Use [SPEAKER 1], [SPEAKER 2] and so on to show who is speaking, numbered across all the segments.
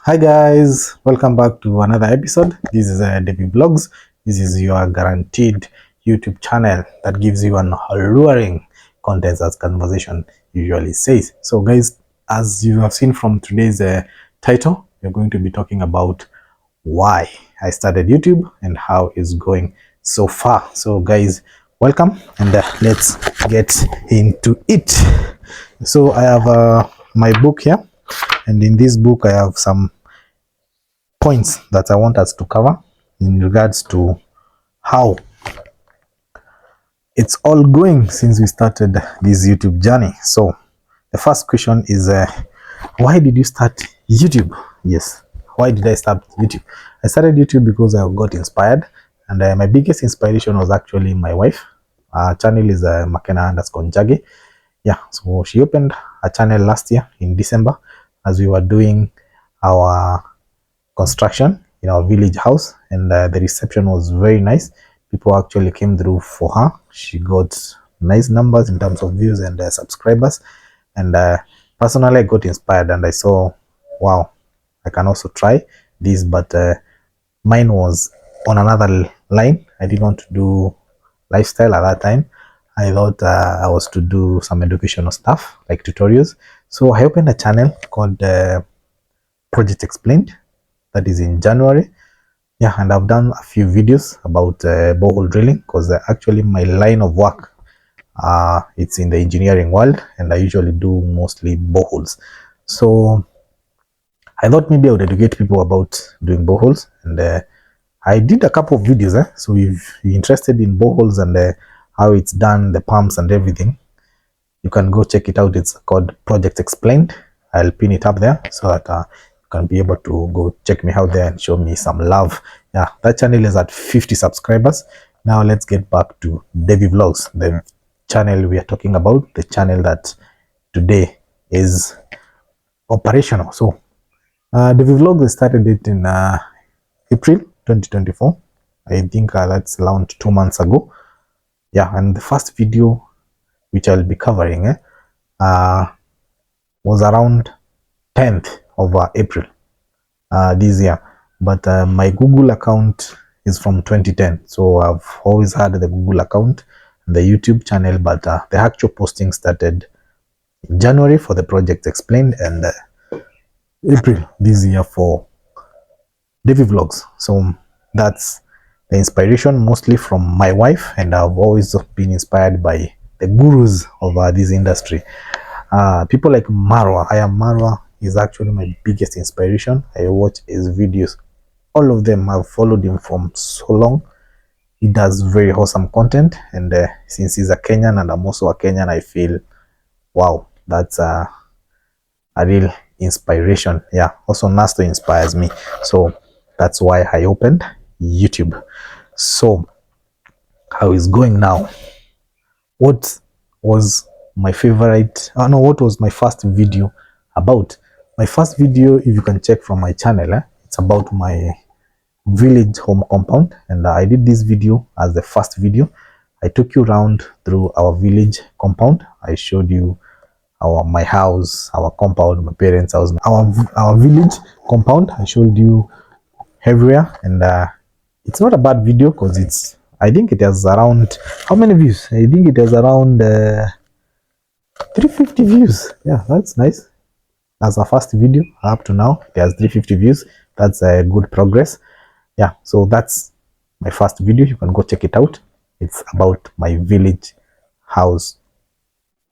[SPEAKER 1] Hi guys, welcome back to another episode. This is Debbie Vlogs. This is your guaranteed YouTube channel that gives you an alluring content as conversation usually says. So guys, as you have seen from today's title, we're going to be talking about why I started YouTube and how it's going so far. So guys, welcome and let's get into it. So I have my book here, and in this book I have some points that I want us to cover in regards to how it's all going since we started this YouTube journey. So the first question is, why did you start YouTube? Yes, why did I start YouTube? I started YouTube because I got inspired, and my biggest inspiration was actually my wife. Her channel is Makena_Njage. Yeah, so she opened a channel last year in December as we were doing our construction in our village house, and the reception was very nice. People actually came through for her. She got nice numbers in terms of views and subscribers, and personally I got inspired and I saw, wow, I can also try this. But mine was on another line. I didn't want to do lifestyle at that time. I thought I was to do some educational stuff like tutorials. So I opened a channel called Project Explained. That is in January. Yeah, and I've done a few videos about borehole drilling because actually my line of work, it's in the engineering world, and I usually do mostly boreholes. So I thought maybe I would educate people about doing boreholes, and I did a couple of videos. So if you're interested in boreholes and how it's done, the pumps and everything, you can go check it out. It's called Project Explained. I'll pin it up there so that you can be able to go check me out there and show me some love. Yeah, that channel is at 50 subscribers. Now let's get back to Debbie Vlogs, the channel we are talking about, the channel that today is operational. So Debbie Vlogs, I started it in April 2024. I think that's around 2 months ago. Yeah, and the first video which I'll be covering was around 10th of April this year. But my Google account is from 2010, so I've always had the Google account and the YouTube channel, but the actual posting started in January for the Project Explained, and April this year for Debbie Vlogs. So that's the inspiration, mostly from my wife, and I've always been inspired by the gurus of this industry. People like Marwa. I am Marwa is actually my biggest inspiration. I watch his videos, all of them. I've followed him from so long. He does very awesome content, and since he's a Kenyan and I'm also a Kenyan, I feel, wow, that's a real inspiration. Yeah, also Nasto inspires me, so that's why I opened YouTube. So how is going now? What was my favorite, no, what was my first video about? My first video, if you can check from my channel, it's about my village home compound, and I did this video as the first video. I took you around through our village compound. I showed you my house, our compound, my parents' house, our village compound. I showed you everywhere, and it's not a bad video because I think it has around, how many views? I think it has around 350 views. Yeah, that's nice. As a first video up to now, it has 350 views. That's a good progress. Yeah, so that's my first video. You can go check it out. It's about my village house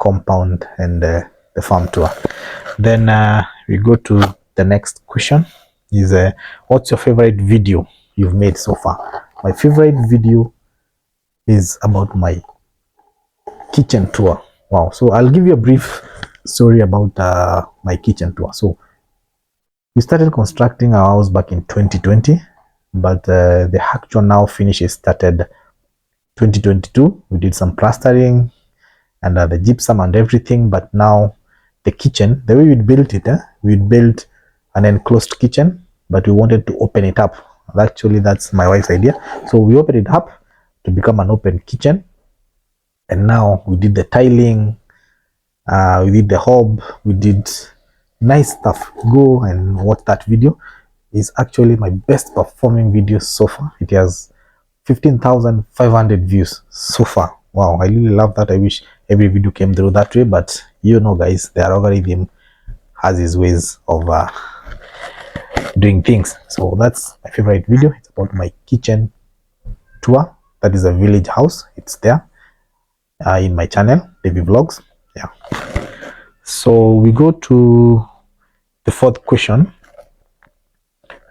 [SPEAKER 1] compound and the farm tour. Then we go to the next question is, what's your favorite video you've made so far? My favorite video is about my kitchen tour. Wow. So I'll give you a brief story about my kitchen tour. So we started constructing our house back in 2020, but the actual now finishes started 2022. We did some plastering and the gypsum and everything, but now the kitchen, the way we built it, we built an enclosed kitchen, but we wanted to open it up. Actually, that's my wife's idea. So we opened it up to become an open kitchen, and now we did the tiling, we did the hob, we did nice stuff. Go and watch that video. It's actually my best performing video so far. It has 15,500 views so far. Wow, I really love that. I wish every video came through that way, but you know guys, the algorithm has his ways of doing things. So that's my favorite video. It's about my kitchen tour. That is a village house. It's there in my channel, Davy Vlogs. Yeah. So we go to the fourth question,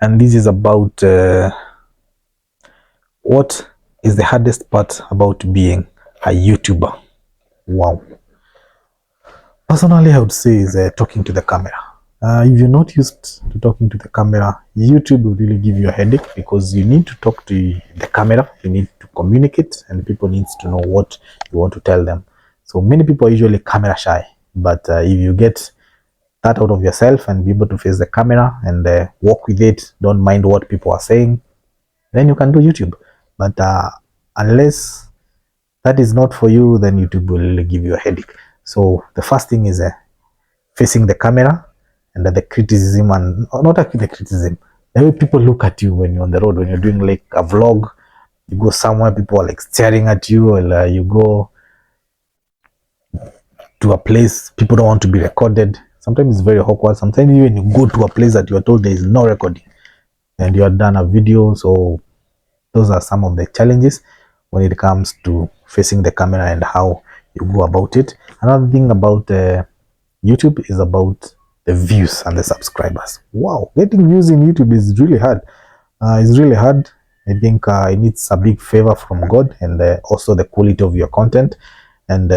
[SPEAKER 1] and this is about what is the hardest part about being a YouTuber? Wow. Personally, I would say is talking to the camera. If you're not used to talking to the camera, YouTube will really give you a headache because you need to talk to the camera, you need to communicate, and people need to know what you want to tell them. So many people are usually camera shy, but if you get that out of yourself and be able to face the camera and walk with it, don't mind what people are saying, then you can do YouTube. But unless that is not for you, then YouTube will really give you a headache. So the first thing is facing the camera and the criticism, and not actually the criticism, the way people look at you when you're on the road, when you're doing like a vlog, you go somewhere, people are like staring at you, or you go to a place, people don't want to be recorded. Sometimes it's very awkward. Sometimes even you go to a place that you are told there is no recording and you have done a video. So those are some of the challenges when it comes to facing the camera and how you go about it. Another thing about YouTube is about the views and the subscribers. Wow, getting views in YouTube is really hard. It's really hard. I think it needs a big favor from God, and also the quality of your content, and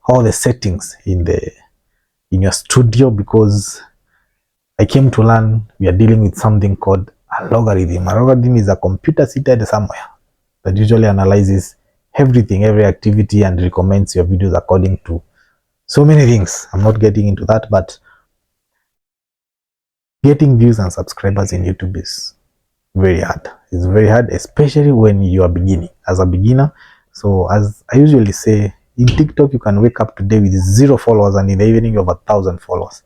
[SPEAKER 1] all the settings in your studio, because I came to learn we are dealing with something called a logarithm. A logarithm is a computer seated somewhere that usually analyzes everything, every activity, and recommends your videos according to so many things. I'm not getting into that, but getting views and subscribers in YouTube is very hard. It's very hard, especially when you are beginning as a beginner. So as I usually say, in TikTok you can wake up today with 0 followers, and in the evening you have 1,000 followers.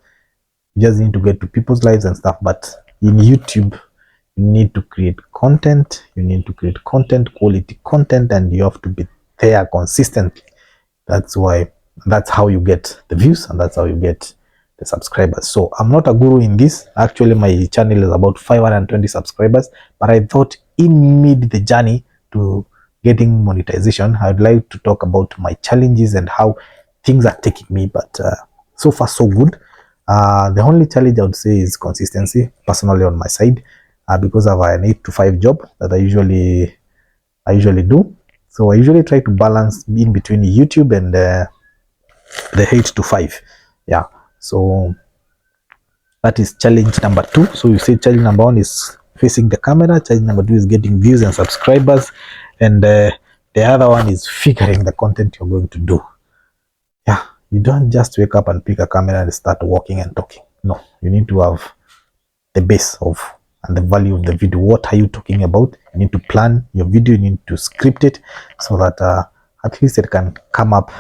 [SPEAKER 1] You just need to get to people's lives and stuff. But in YouTube, you need to create content. You need to create content, quality content, and you have to be there consistently. That's how you get the views, and that's how you get the subscribers. So I'm not a guru in this. Actually, my channel is about 520 subscribers, but I thought in mid the journey to getting monetization, I'd like to talk about my challenges and how things are taking me. But so far so good. The only challenge I would say is consistency, personally on my side, because I have an 8 to 5 job that I usually do. So I usually try to balance in between YouTube and the 8 to 5. Yeah. So that is challenge number 2. So you say challenge number 1 is facing the camera. Challenge number 2 is getting views and subscribers, and the other one is figuring the content you're going to do. Yeah, you don't just wake up and pick a camera and start walking and talking. No, you need to have the base of and the value of the video. What are you talking about? You need to plan your video, you need to script it so that at least it can come up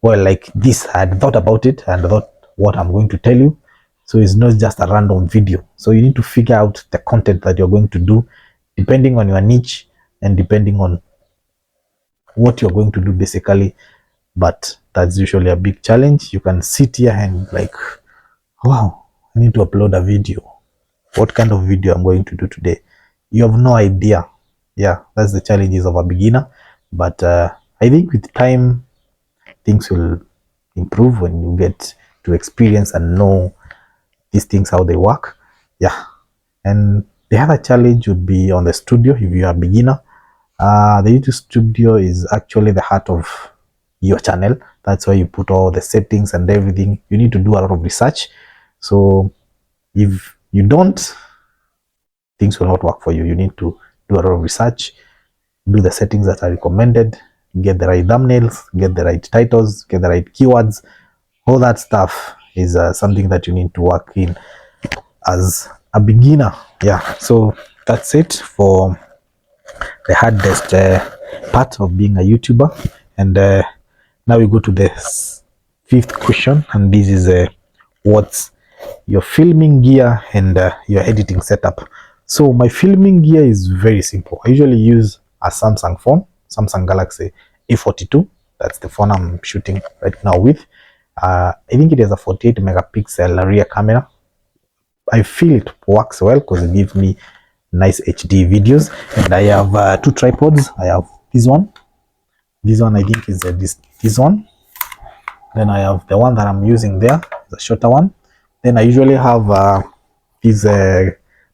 [SPEAKER 1] well, like this. I had thought about it and thought what I'm going to tell you. So it's not just a random video. So you need to figure out the content that you're going to do depending on your niche and depending on what you're going to do basically. But that's usually a big challenge. You can sit here and like, wow, I need to upload a video. What kind of video I'm going to do today? You have no idea. Yeah, that's the challenges of a beginner. But I think with time, things will improve when you get to experience and know these things, how they work. Yeah. And the other challenge would be on the studio. If you are a beginner, the YouTube studio is actually the heart of your channel. That's why you put all the settings and everything. You need to do a lot of research. So if you don't, things will not work for you. You need to do a lot of research, do the settings that are recommended, get the right thumbnails, get the right titles, get the right keywords. All that stuff is something that you need to work in as a beginner. Yeah, so that's it for the hardest part of being a YouTuber. And now we go to the 5th question, and this is what's your filming gear and your editing setup. So my filming gear is very simple. I usually use a Samsung phone, Samsung Galaxy A42. That's the phone I'm shooting right now with. I think it has a 48 megapixel rear camera. I feel it works well because it gives me nice HD videos. And I have two tripods. I have this one. This one I think is this one. Then I have the one that I'm using there, the shorter one. Then I usually have these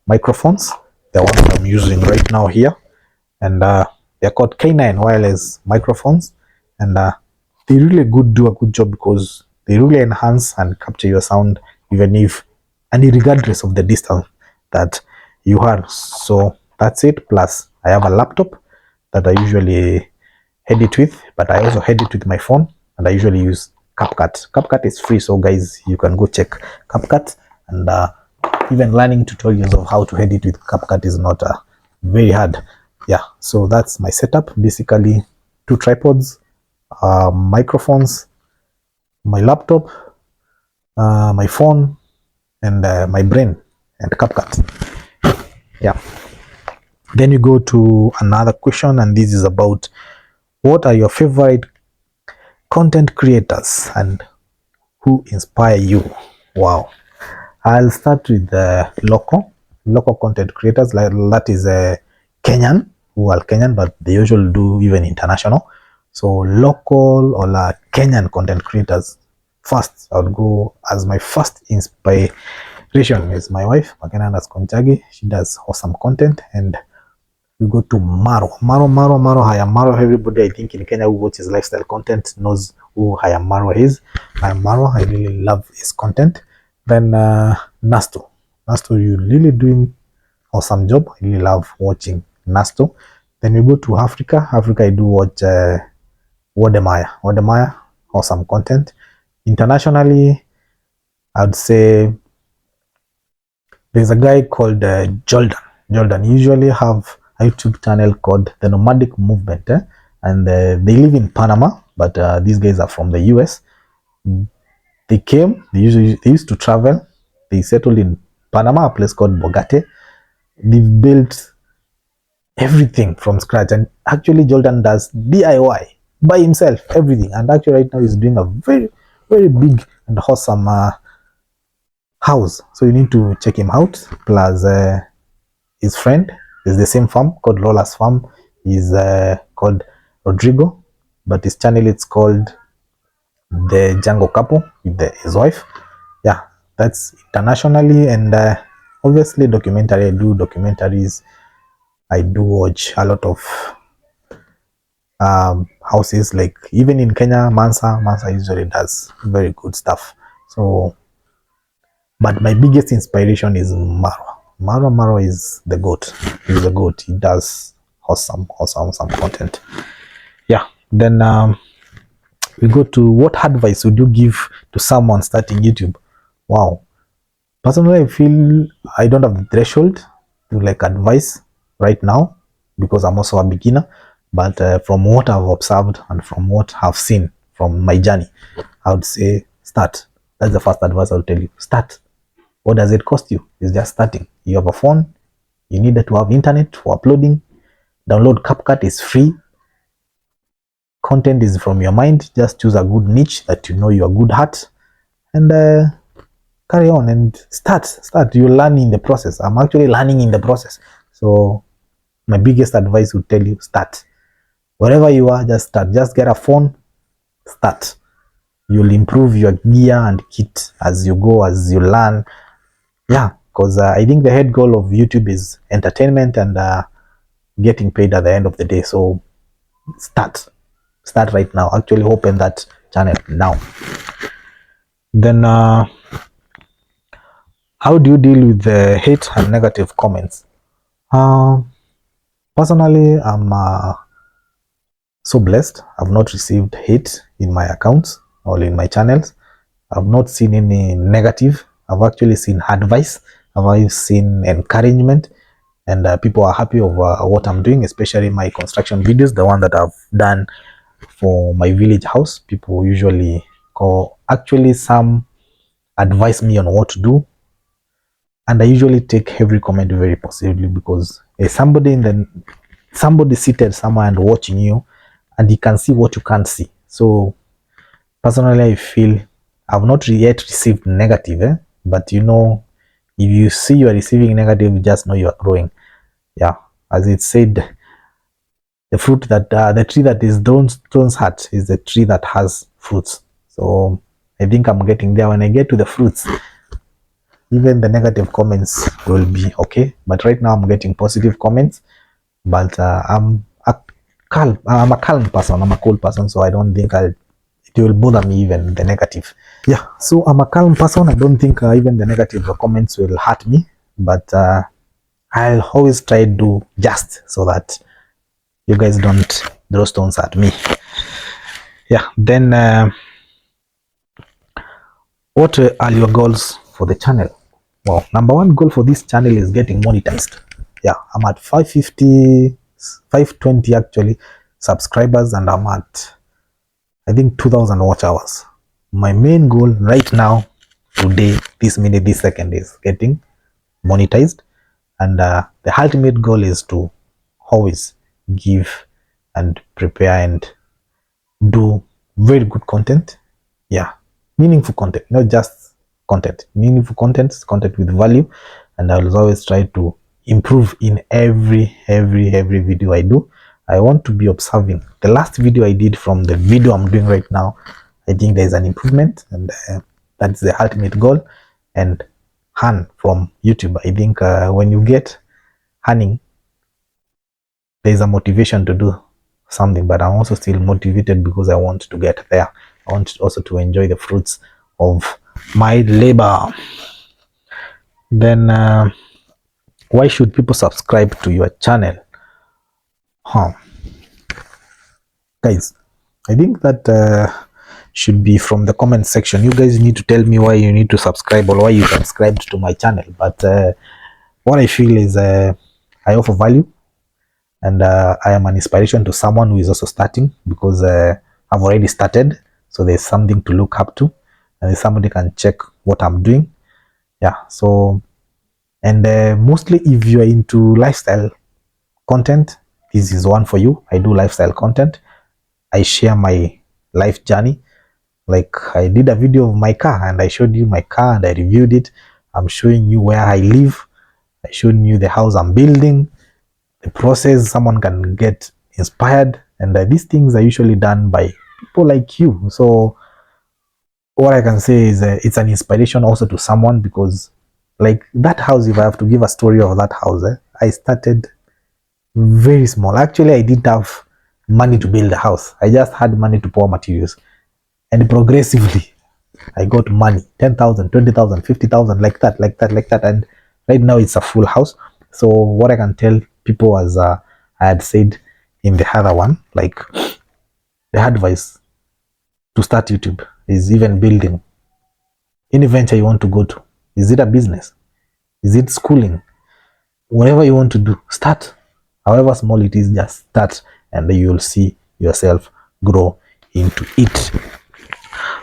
[SPEAKER 1] microphones, the one that I'm using right now here, and they're called K9 wireless microphones, and they really do a good job because they really enhance and capture your sound, even if and regardless of the distance that you are. So that's it. Plus, I have a laptop that I usually edit with, but I also edit with my phone, and I usually use CapCut. CapCut is free, so guys, you can go check CapCut. And even learning tutorials of how to edit with CapCut is not very hard. Yeah, so that's my setup. Basically, two tripods, microphones, my laptop, my phone, and my brain, and CapCut. Yeah. Then you go to another question, and this is about what are your favorite content creators and who inspire you? Wow. I'll start with the local content creators, like that is Kenyan, who are Kenyan, but they usually do even international. So local or Kenyan content creators. First, I would go as my first inspiration is my wife, Makena Konchagi. She does awesome content. And we go to Maro. Hayam Maro. Everybody, I think, in Kenya who watches lifestyle content knows who Hayam Maro is. Hayam Maro, I really love his content. Then Nasto, you really doing awesome job. I really love watching Nasto. Then we go to Africa. I do watch Wodemaya, awesome content. Internationally, I'd say there's a guy called Jordan. Usually have a YouTube channel called The Nomadic Movement, and they live in Panama, but these guys are from the US. They used to travel. They settled in Panama, a place called Bogate. They've built everything from scratch, and actually Jordan does DIY by himself, everything. And actually right now he's doing a very, very big and awesome house. So you need to check him out. Plus his friend is the same farm called Lola's Farm. He's called Rodrigo, but his channel it's called The Django Couple with his wife. Yeah, that's internationally. And obviously documentary. I do documentaries. I do watch a lot of houses, like even in Kenya, Mansa usually does very good stuff. So, but my biggest inspiration is Maro is the goat. He's the goat. He does awesome content. Yeah. Then we go to what advice would you give to someone starting YouTube? Wow. Personally, I feel I don't have the threshold to like advice right now because I'm also a beginner. But from what I've observed and from what I've seen from my journey, I would say start. That's the first advice I'll tell you. Start. What does it cost you? It's just starting. You have a phone. You need to have internet for uploading. Download CapCut is free. Content is from your mind. Just choose a good niche that you know you're good at, and carry on and start. You learn in the process. I'm actually learning in the process. So my biggest advice would tell you start. Wherever you are, just start. Just get a phone, start. You'll improve your gear and kit as you go, as you learn. Yeah, because I think the head goal of YouTube is entertainment and getting paid at the end of the day. So start right now. Actually open that channel now. Then how do you deal with the hate and negative comments? Personally, I'm so blessed. I've not received hate in my accounts or in my channels. I've not seen any negative. I've actually seen advice. I've seen encouragement, and people are happy of what I'm doing, especially my construction videos, the one that I've done for my village house. People usually call, actually some advise me on what to do, and I usually take every comment very positively, because somebody seated somewhere and watching you, and he can see what you can't see. So personally, I feel I've not yet received negative, but you know, if you see you are receiving negative, just know you are growing. Yeah, as it said, the tree that is thorns heart is the tree that has fruits. So I think I'm getting there. When I get to the fruits, even the negative comments will be okay. But right now I'm getting positive comments. But I'm a calm person. I'm a cool person, so I don't think it will bother me, even the negative. Yeah, so I'm a calm person. I don't think even the negative comments will hurt me. But I'll always try to do just so that you guys don't throw stones at me. Yeah, then what are your goals for the channel? Well, number one goal for this channel is getting monetized. Yeah, I'm at 550, 520 actually subscribers, and I'm at, I think, 2000 watch hours. My main goal right now, today, this minute, this second, is getting monetized, and the ultimate goal is to always give and prepare and do very good content. Yeah, meaningful content, not just content, meaningful content, content with value. And I will always try to improve in every video I do. I want to be observing the last video I did from the video I'm doing right now. I think there's an improvement, and that's the ultimate goal. And earn from YouTube. I think when you get earning, there's a motivation to do something. But I'm also still motivated because I want to get there. I want also to enjoy the fruits of my labor. Then why should people subscribe to your channel? Guys, I think that should be from the comment section. You guys need to tell me why you need to subscribe, or why you subscribed to my channel. But what I feel is I offer value, and I am an inspiration to someone who is also starting, because I've already started, so there's something to look up to, and somebody can check what I'm doing. Yeah, so, and mostly if you are into lifestyle content, this is one for you. I do lifestyle content. I share my life journey. Like, I did a video of my car, and I showed you my car, and I reviewed it. I'm showing you where I live. I showed you the house I'm building, the process. Someone can get inspired, and these things are usually done by people like you. So what I can say is it's an inspiration also to someone, because like that house, if I have to give a story of that house, I started very small. Actually, I didn't have money to build a house. I just had money to pour materials, and progressively I got money, 10,000, 20,000, 50,000, like that. And right now it's a full house. So what I can tell people, as I had said in the other one, like, the advice to start YouTube is even building any venture you want to go to. Is it a business? Is it schooling? Whatever you want to do, start. However small it is, just start, and you will see yourself grow into it.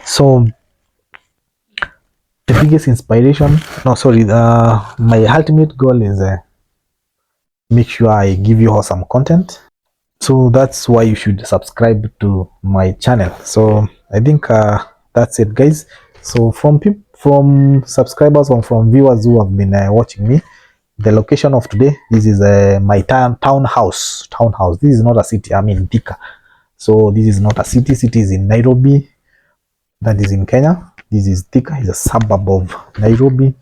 [SPEAKER 1] So the biggest inspiration, my ultimate goal is make sure I give you awesome content. So that's why you should subscribe to my channel. So I think that's it, guys. So from subscribers or from viewers who have been watching me, the location of today, this is my townhouse. This is not a city. I'm in Thika. So this is not a city. City is in Nairobi. That is in Kenya. This is Thika. It's a suburb of Nairobi.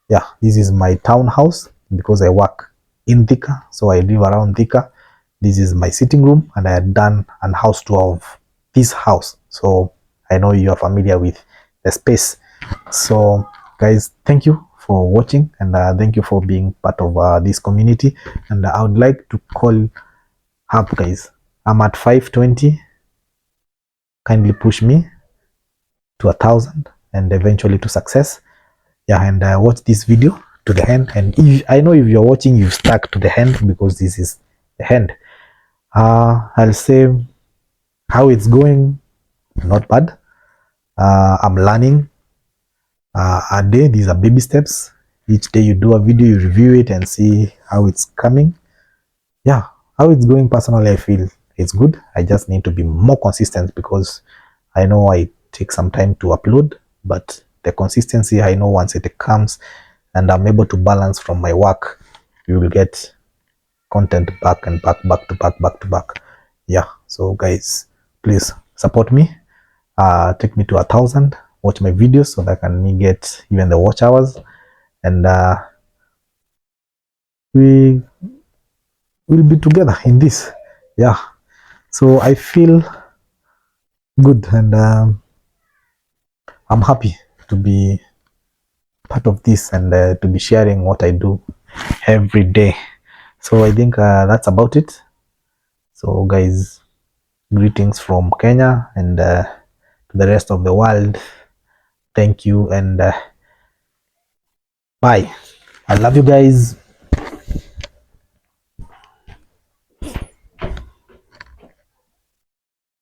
[SPEAKER 1] Yeah, this is my townhouse, because I work in Thika, so I live around Thika. This is my sitting room, and I had done an house tour of this house, so I know you are familiar with the space. So guys, thank you for watching, and thank you for being part of this community. And I would like to call up, guys, I'm at 520. Kindly push me to 1,000 and eventually to success. Yeah, and watch this video to the end. And I know if you're watching, you've stuck to the end, because this is the end. I'll say how it's going. Not bad. I'm learning a day. These are baby steps. Each day you do a video, you review it and see how it's coming. Yeah, how it's going. Personally, I feel it's good. I just need to be more consistent, because I know I take some time to upload, but the consistency, I know once it comes and I'm able to balance from my work, you will get content back and back to back. Yeah, so guys, please support me. Take me to 1,000. Watch my videos so that I can get even the watch hours, and we will be together in this. Yeah, so I feel good, and I'm happy to be part of this, and to be sharing what I do every day. So I think that's about it. So guys, greetings from Kenya, and to the rest of the world, thank you, and bye. I love you guys.